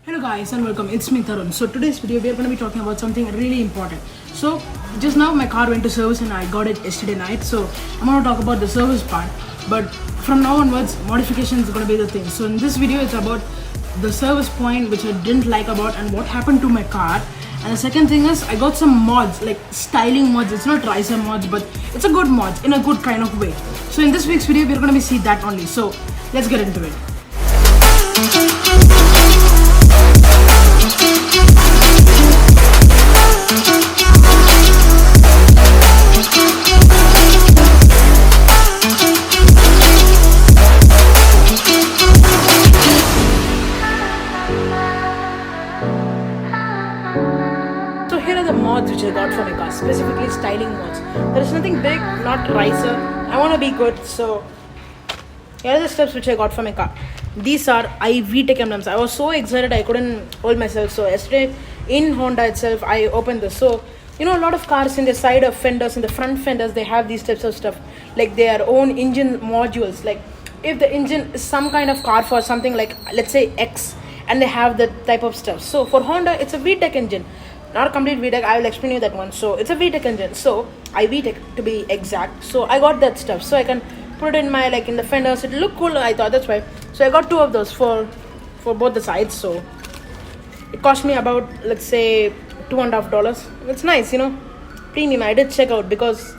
Hello guys and welcome, it's me Tarun. So today's video we are going to be talking about something really important. So just now my car went to service and I got it yesterday night. So I'm going to talk about the service part, but from now onwards modification is going to be the thing. So in this video it's about the service point which I didn't like about and what happened to my car. And the second thing is I got some mods, like styling mods. It's not ricer mods, but it's a good mods in a good kind of way. So in this week's video we're going to be see that only. So let's get into it. So here are the mods which I got for my car, specifically styling mods. There is nothing big, not ricer. I want to be good, so here are the steps which I got for my car. These are vtec emblems. I was so excited I couldn't hold myself. So yesterday in Honda itself I opened this. So you know, a lot of cars in the side of fenders, in the front fenders, they have these types of stuff, like their own engine modules. Like if the engine is some kind of car for something like, let's say X, and they have that type of stuff. So for Honda it's a vtec engine, not a complete vtec. I will explain you that one. So it's a vtec engine, so vtec to be exact. So I got that stuff so I can put it in my, like in the fenders. It look cool, I thought, that's why. So I got two of those for both the sides. So it cost me about, let's say, $2.5. It's nice, you know, premium. I did check out because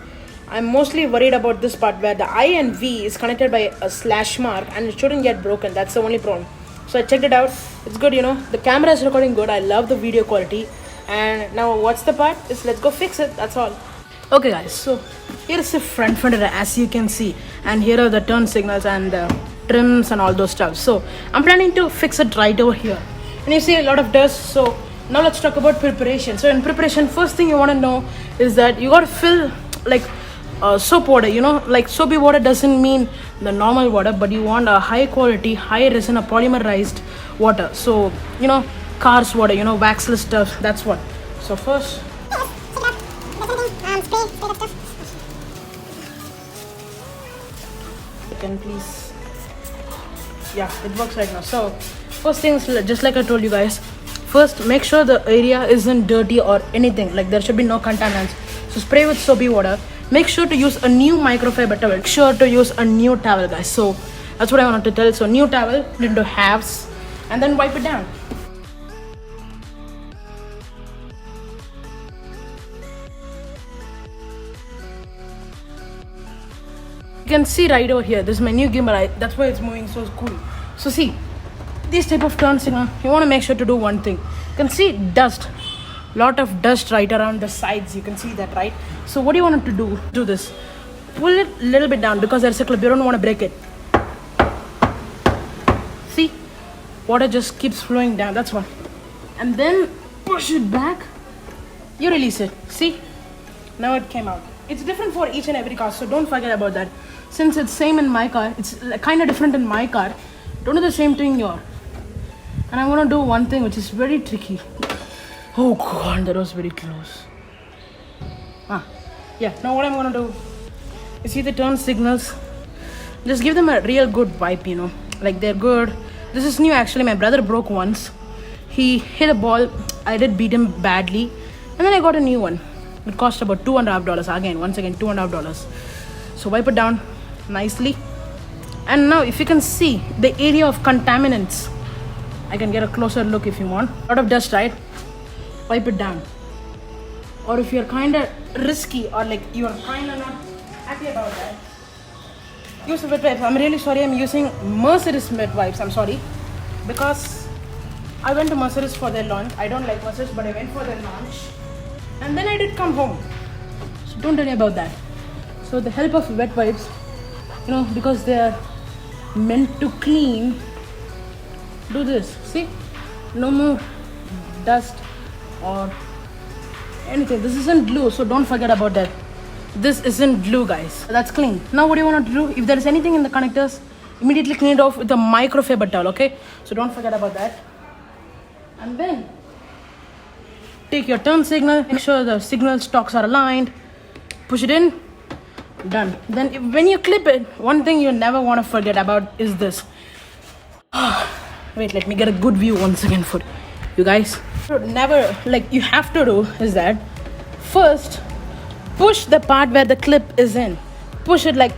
I'm mostly worried about this part where the I and V is connected by a slash mark and it shouldn't get broken. That's the only problem. So I checked it out. It's good, you know. The camera is recording good. I love the video quality. And now what's the part is, let's go fix it. That's all. Okay guys, so here is the front fender as you can see, and here are the turn signals and the trims and all those stuff. So I'm planning to fix it right over here, and you see a lot of dust. So now let's talk about preparation. So in preparation, first thing you want to know is that you got to fill like soap water. You know, like soapy water doesn't mean the normal water, but you want a high quality, high resin, a polymerized water. So you know, cars water, you know, waxless stuff, that's what. So first can please, yeah, it works right now. So first things, just like I told you guys, first make sure the area isn't dirty or anything, like there should be no contaminants. So spray with soapy water. Make sure to use a new microfiber towel. Make sure to use a new towel, guys. So that's what I wanted to tell. So new towel, put into halves and then wipe it down. You can see right over here, this is my new gimbal. That's why it's moving so cool. So see, these type of turns, you know, you want to make sure to do one thing. You can see dust, lot of dust right around the sides. You can see that, right? So what do you want to do this, pull it a little bit down because there's a clip. You don't want to break it. See, water just keeps flowing down, that's one. And then push it back, you release it. See, now it came out. It's different for each and every car, so don't forget about that. Since it's same in my car, it's kind of different in my car. Don't do the same thing here. And I'm gonna do one thing which is very tricky. Oh god, that was very close. Yeah, now what I'm gonna do, you see the turn signals, just give them a real good wipe, you know, like they're good. This is new actually. My brother broke once. He hit a ball, I did beat him badly, and then I got a new one. It cost about $2.5. Again, once again, $2.5. So wipe it down nicely. And now if you can see the area of contaminants, I can get a closer look if you want. A lot of dust, right? Wipe it down. Or if you're kind of risky or like you're kind of not happy about that, use a wet wipes. I'm really sorry, I'm using Mercedes wet wipes. I'm sorry, because I went to Mercedes for their launch. I don't like Mercedes, but I went for their launch. And then I did come home. So don't worry about that. So the help of wet wipes, you know, because they are meant to clean, do this. See, no more dust or anything. This isn't glue, so don't forget about that. This isn't glue, guys. That's clean. Now what do you want to do? If there is anything in the connectors, immediately clean it off with a microfiber towel, okay? So don't forget about that. And then take your turn signal, make sure the signal stalks are aligned, push it in, done. Then when you clip it, one thing you never want to forget about is this. wait, let me get a good view once again for you guys. Never, like, you have to do is that first push the part where the clip is in, push it, like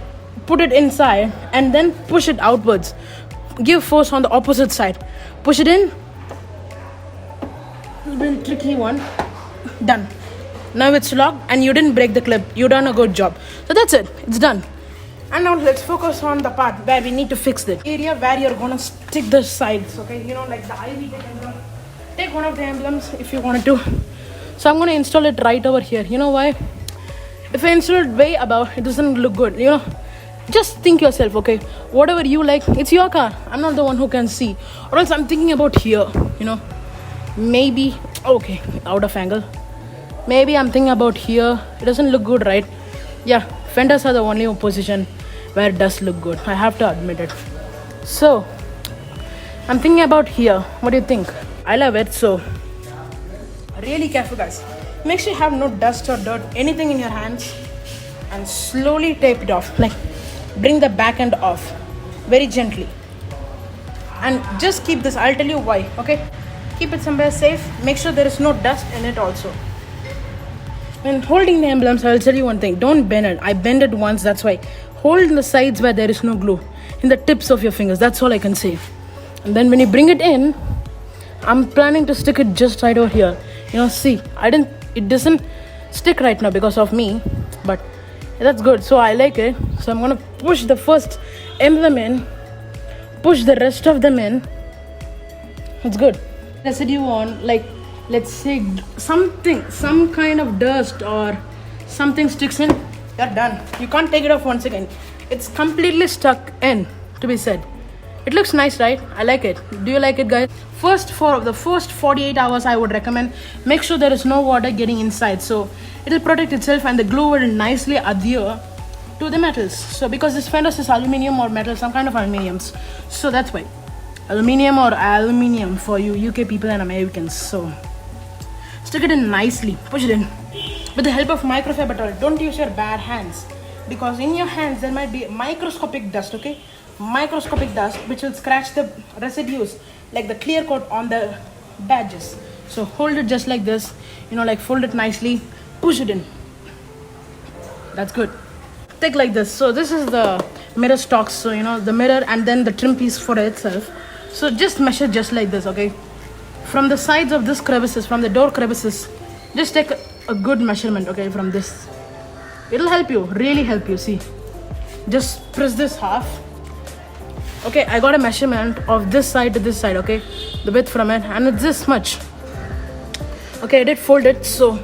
put it inside, and then push it outwards. Give force on the opposite side, push it in. It's been a tricky one. Done. Now it's locked and you didn't break the clip. You done a good job. So that's it, it's done. And now let's focus on the part where we need to fix the area where you're gonna stick the sides, okay? You know, like the vtec emblem. Take one of the emblems if you wanted to. So I'm gonna install it right over here. You know why? If I install it way above, it doesn't look good, you know. Just think yourself, okay? Whatever you like, it's your car. I'm not the one who can see. Or else I'm thinking about here, you know. Maybe, okay, out of angle. Maybe I'm thinking about here. It doesn't look good, right? Yeah, fenders are the only position where it does look good. I have to admit it. So, I'm thinking about here. What do you think? I love it, so really careful, guys. Make sure you have no dust or dirt, anything in your hands, and slowly tape it off. Like, bring the back end off very gently. And just keep this. I'll tell you why, okay? Keep it somewhere safe. Make sure there is no dust in it also. When holding the emblems, I'll tell you one thing. Don't bend it. I bend it once, that's why. Hold the sides where there is no glue. In the tips of your fingers. That's all I can say. And then when you bring it in, I'm planning to stick it just right over here. You know, see, it doesn't stick right now because of me. But that's good. So I like it. So I'm going to push the first emblem in. Push the rest of them in. It's good. Residue on, like, let's say some kind of dust or something sticks in, you're done. You can't take it off once again. It's completely stuck in, to be said. It looks nice, right? I like it. Do you like it, guys? For the first 48 hours, I would recommend make sure there is no water getting inside, so it'll protect itself and the glue will nicely adhere to the metals. So because this fender is aluminium or metal, some kind of aluminiums, so that's why aluminium for you UK people and Americans. So stick it in nicely, push it in with the help of microfiber towel. Don't use your bare hands, because in your hands there might be microscopic dust, okay? Microscopic dust which will scratch the residues, like the clear coat on the badges. So hold it just like this, you know, like fold it nicely, push it in. That's good. Take like this. So this is the mirror stocks, so you know, the mirror and then the trim piece for itself. So just measure just like this, okay? From the sides of this crevices, from the door crevices, just take a good measurement, okay? From this, it'll help you, really help you. See, just press this half. Okay, I got a measurement of this side to this side, okay? The width from it, and it's this much. Okay, I did fold it, so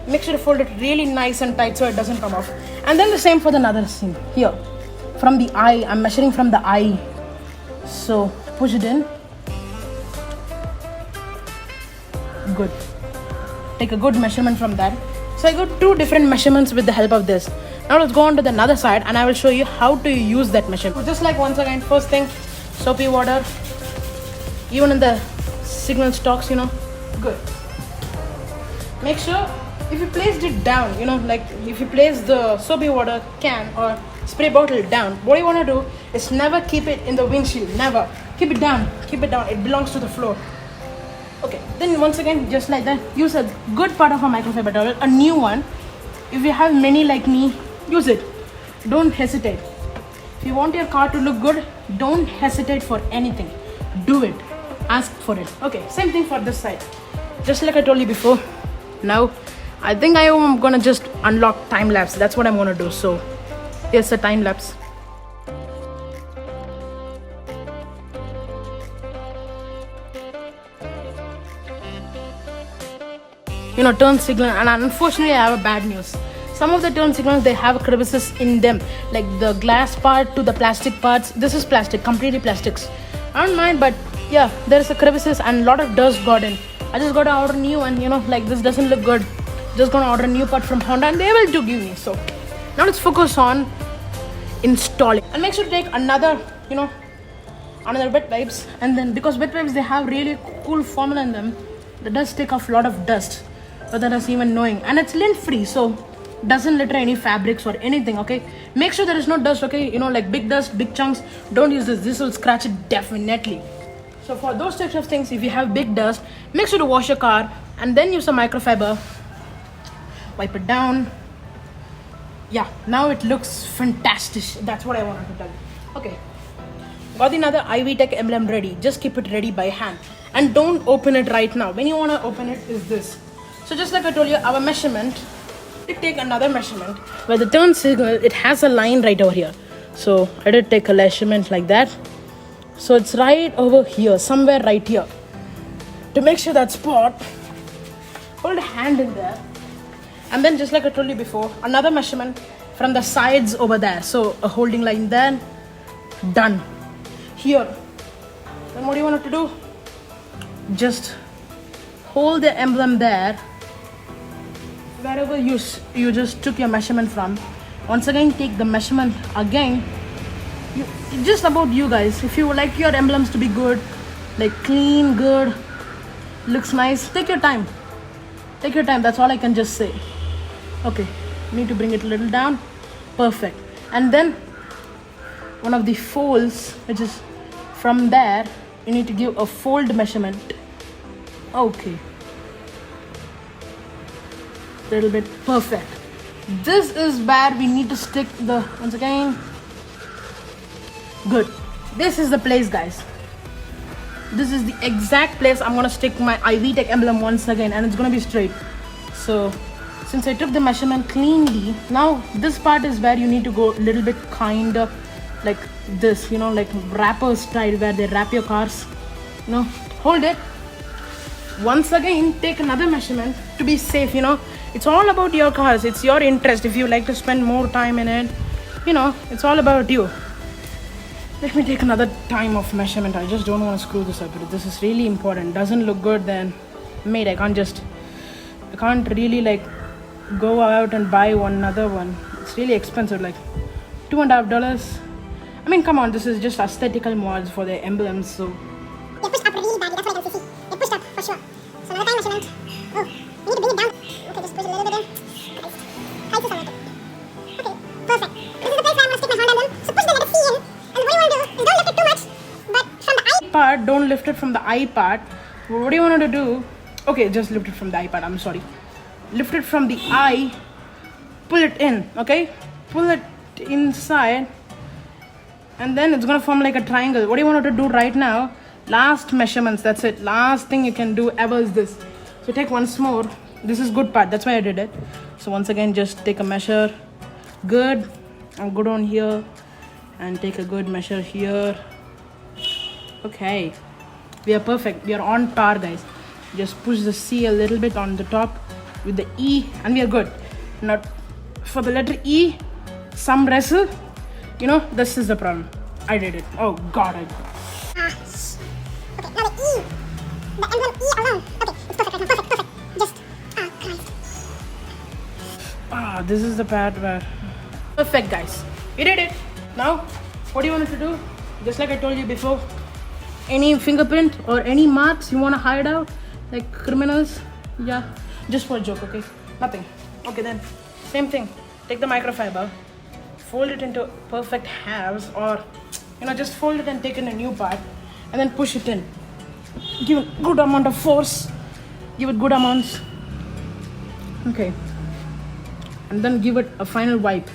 make sure to fold it really nice and tight so it doesn't come off. And then the same for the other seam here. From the eye, I'm measuring from the eye. So push it in. Good. Take a good measurement from that. So I got two different measurements with the help of this. Now let's go on to the other side and I will show you how to use that measurement. Just like once again, first thing, soapy water. Even in the signal stocks, you know, good. Make sure if you placed it down, you know, like if you place the soapy water can or spray bottle down, what you want to do is never keep it in the windshield. Never. Keep it down. Keep it down. It belongs to the floor. Okay, then once again, just like that, use a good part of a microfiber towel, a new one. If you have many like me, use it. Don't hesitate. If you want your car to look good, don't hesitate for anything. Do it. Ask for it. Okay, same thing for this side. Just like I told you before. Now, I think I am gonna just unlock time lapse. That's what I'm gonna do. So, here's a time lapse. You know, turn signal, and unfortunately I have a bad news. Some of the turn signals, they have crevices in them, like the glass part to the plastic parts. This is plastic, completely plastics. I don't mind, but yeah, there's a crevices and a lot of dust got in. I just gotta order a new one, you know, like this doesn't look good. Just gonna order a new part from Honda and they will do give me. So now let's focus on installing, and make sure to take another wet wipes. And then because wet wipes, they have really cool formula in them, that does take off a lot of dust without us even knowing, and it's lint free, so doesn't litter any fabrics or anything. Okay, make sure there is no dust, okay? You know, like big dust, big chunks, don't use this will scratch it definitely. So for those types of things, if you have big dust, make sure to wash your car and then use some microfiber. Wipe it down. Yeah, now it looks fantastic. That's what I wanted to tell you. Okay, got another vtec emblem ready. Just keep it ready by hand and don't open it right now. When you want to open it is this. So just like I told you, our measurement, we take another measurement where the turn signal, it has a line right over here. So I did take a measurement like that. So it's right over here, somewhere right here. To make sure that spot, hold a hand in there. And then just like I told you before, another measurement from the sides over there. So a holding line there, done. Here, then what do you want it to do? Just hold the emblem there, wherever you just took your measurement from. Once again, take the measurement again. It's just about you guys. If you like your emblems to be good, like clean, good, looks nice, take your time. Take your time, that's all I can just say. Okay, need to bring it a little down. Perfect. And then one of the folds, which is from there, you need to give a fold measurement. Okay, little bit. Perfect. This is where we need to stick the, once again, good. This is the place, guys. This is the exact place I'm gonna stick my vtec emblem once again, and it's gonna be straight. So since I took the measurement cleanly, now this part is where you need to go a little bit kind of like this, you know, like wrapper style, where they wrap your cars. You know, hold it. Once again, take another measurement to be safe. You know, it's all about your cars. It's your interest. If you like to spend more time in it, you know, it's all about you. Let me take another time of measurement. I just don't want to screw this up. This is really important. Doesn't look good, then mate, I can't really like go out and buy another one. It's really expensive, like $2.50. I mean, come on, this is just aesthetical mods for the emblems. So they pushed up really badly, that's what I can see. They pushed up for sure. So another time measurement. Oh, we need to bring it down. Okay, just push it a little bit in. Tight to some. Okay, perfect. This is the place where I'm gonna stick my hand emblem. So push the letter C in. And what you want to do is don't lift it too much, but from the eye part, don't lift it from the eye part. What do you want to do? Okay, just lift it from the eye part. I'm sorry. Lift it from the eye, pull it in. Okay, pull it inside, and then it's gonna form like a triangle. What do you want to do right now? Last measurements. That's it. Last thing you can do ever is this. So take once more. This is good part. That's why I did it. So once again, just take a measure. Good. I'm good on here. And take a good measure here. Okay, we are perfect. We are on par, guys. Just push the C a little bit on the top with the E, and we are good. Now for the letter E, some wrestle. You know, this is the problem. I did it. Oh god, I did it. okay, now the E, the emblem E alone. Okay, it's perfect right now. Perfect. Just Christ. This is the part where perfect, guys. We did it. Now, what do you want to do? Just like I told you before, any fingerprint or any marks you want to hide out, like criminals, yeah, just for a joke, okay? Nothing. Okay, then, same thing. Take the microfiber, fold it into perfect halves, or, you know, just fold it and take in a new part, and then push it in. Give it good amount of force. Give it good amounts. Okay. And then give it a final wipe.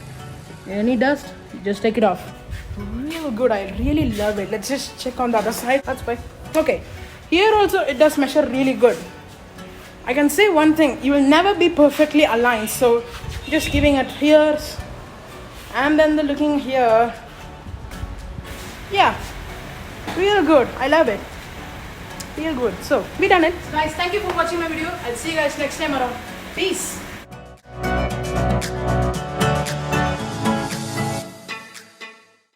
Any dust, just take it off. Real good. I really love it. Let's just check on the other side. That's fine. Okay, here also it does measure really good. I can say one thing, you will never be perfectly aligned. So just giving it here and then the looking here. Yeah, real good. I love it. Real good. So we done it, guys. Thank you for watching my video. I'll see you guys next time around. Peace.